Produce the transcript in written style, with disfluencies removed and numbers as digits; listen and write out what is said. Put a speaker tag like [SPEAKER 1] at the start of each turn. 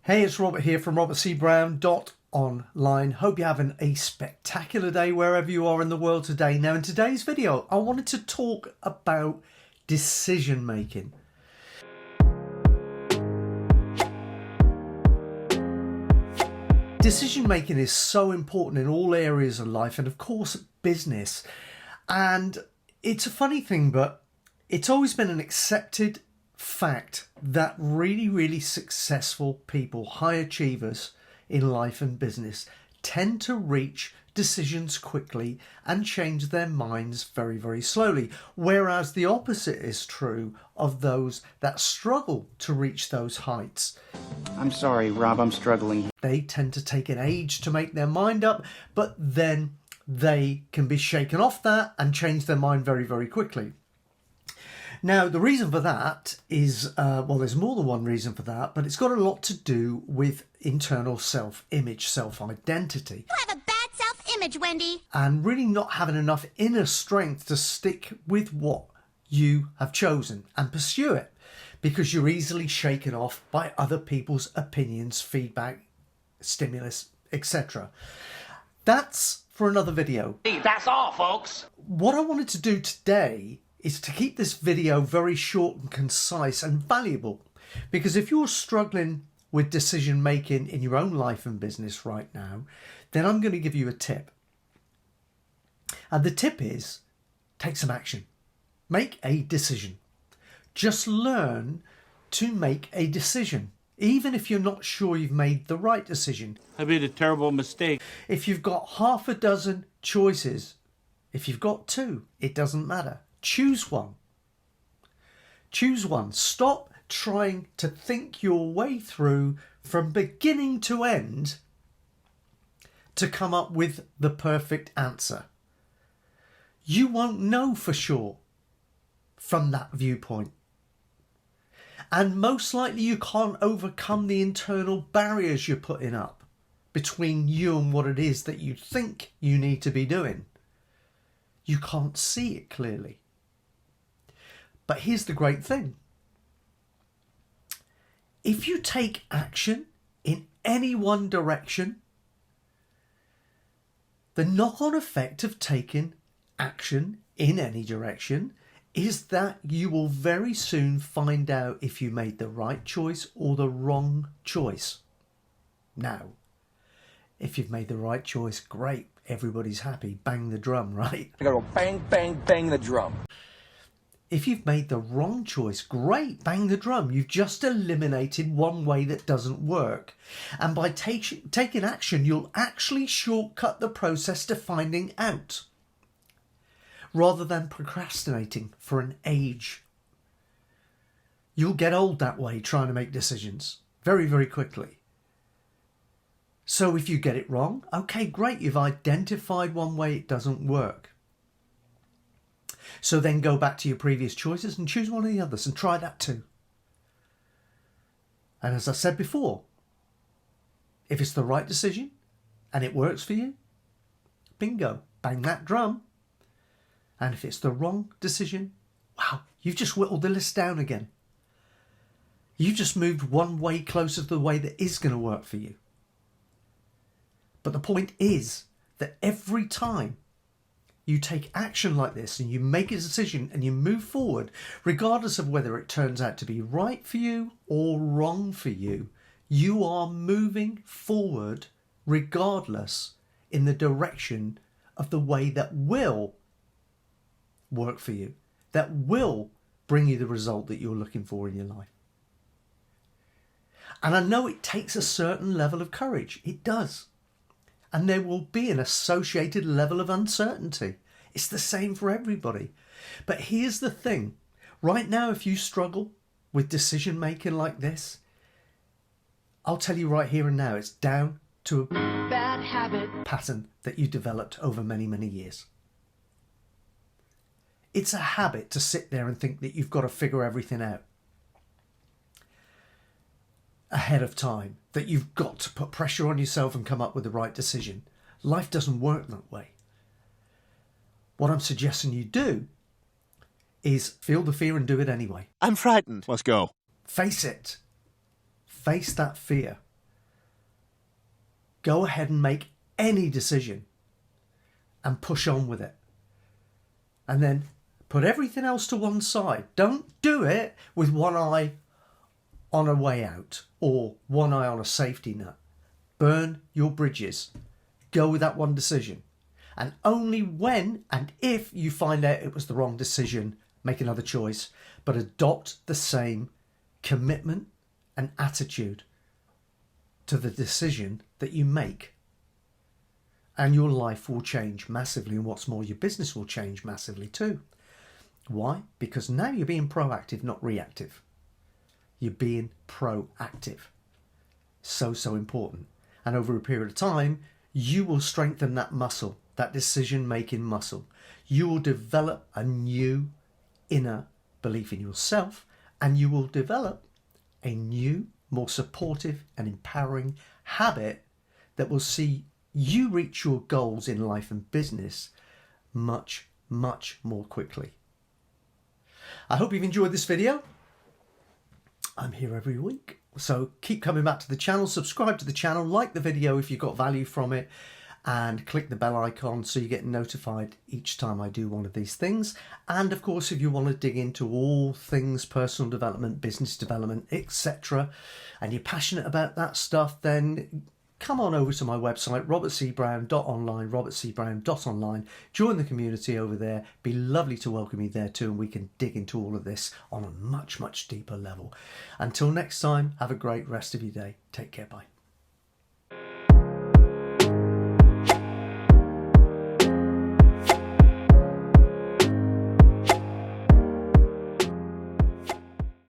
[SPEAKER 1] Hey, it's Robert here from robertcbrown.online. Hope you're having a spectacular day wherever you are in the world today. Now, in today's video, I wanted to talk about decision making. Decision making is so important in all areas of life and, of course, business. And it's a funny thing, but it's always been an accepted fact that really successful people, high achievers in life and business, tend to reach decisions quickly and change their minds very slowly, whereas the opposite is true of those that struggle to reach those heights.
[SPEAKER 2] I'm sorry, Rob, I'm struggling.
[SPEAKER 1] They tend to take an age to make their mind up, but then they can be shaken off that and change their mind very quickly. Now, the reason for that is, well, there's more than one reason for that, but it's got a lot to do with internal self-image, self-identity.
[SPEAKER 3] You have a bad self-image, Wendy.
[SPEAKER 1] And really not having enough inner strength to stick with what you have chosen and pursue it, because you're easily shaken off by other people's opinions, feedback, stimulus, etc. That's for another video.
[SPEAKER 4] That's all, folks.
[SPEAKER 1] What I wanted to do today is to keep this video very short and concise and valuable, because if you're struggling with decision making in your own life and business right now, then I'm going to give you a tip. And the tip is, take some action. Make a decision. Just learn to make a decision, even if you're not sure you've made the right decision.
[SPEAKER 4] I made a terrible mistake.
[SPEAKER 1] If you've got half a dozen choices, if you've got two, it doesn't matter. Choose one. Choose one. Stop trying to think your way through from beginning to end to come up with the perfect answer. You won't know for sure from that viewpoint. And most likely you can't overcome the internal barriers you're putting up between you and what it is that you think you need to be doing. You can't see it clearly. But here's the great thing. If you take action in any one direction, the knock-on effect of taking action in any direction is that you will very soon find out if you made the right choice or the wrong choice. Now, if you've made the right choice, great, everybody's happy, bang the drum, right?
[SPEAKER 2] I gotta go bang the drum.
[SPEAKER 1] If you've made the wrong choice, great, bang the drum. You've just eliminated one way that doesn't work. And by taking action, you'll actually shortcut the process to finding out, rather than procrastinating for an age. You'll get old that way, trying to make decisions very quickly. So if you get it wrong, okay, great, you've identified one way it doesn't work. So then go back to your previous choices and choose one of the others and try that too. And as I said before, if it's the right decision and it works for you, bingo, bang that drum. And if it's the wrong decision, wow, you've just whittled the list down again. You've just moved one way closer to the way that is going to work for you. But the point is that every time you take action like this and you make a decision and you move forward, regardless of whether it turns out to be right for you or wrong for you, you are moving forward regardless in the direction of the way that will work for you, that will bring you the result that you're looking for in your life. And I know it takes a certain level of courage. It does. And there will be an associated level of uncertainty. It's the same for everybody. But here's the thing. Right now, if you struggle with decision making like this, I'll tell you right here and now, it's down to a bad habit pattern that you developed over many years. It's a habit to sit there and think that you've got to figure everything out ahead of time, that you've got to put pressure on yourself and come up with the right decision. Life doesn't work that way. What I'm suggesting you do is feel the fear and do it anyway.
[SPEAKER 5] I'm frightened. Let's go.
[SPEAKER 1] Face it. Face that fear. Go ahead and make any decision and push on with it. And then put everything else to one side. Don't do it with one eye on a way out or one eye on a safety net. Burn your bridges. Go with that one decision. And only when and if you find out it was the wrong decision, make another choice. But adopt the same commitment and attitude to the decision that you make. And your life will change massively. And what's more, your business will change massively too. Why? Because now you're being proactive, not reactive. You're being proactive. So important. And over a period of time, you will strengthen that muscle, that decision-making muscle. You will develop a new inner belief in yourself, and you will develop a new, more supportive and empowering habit that will see you reach your goals in life and business much, much more quickly. I hope you've enjoyed this video. I'm here every week, so keep coming back to the channel, subscribe to the channel, like the video if you got value from it, and click the bell icon so you get notified each time I do one of these things. And of course, if you want to dig into all things personal development, business development, etc., and you're passionate about that stuff, then come on over to my website, robertcbrown.online, robertcbrown.online. Join the community over there. Be lovely to welcome you there too, and we can dig into all of this on a much, much deeper level. Until next time, have a great rest of your day. Take care. Bye.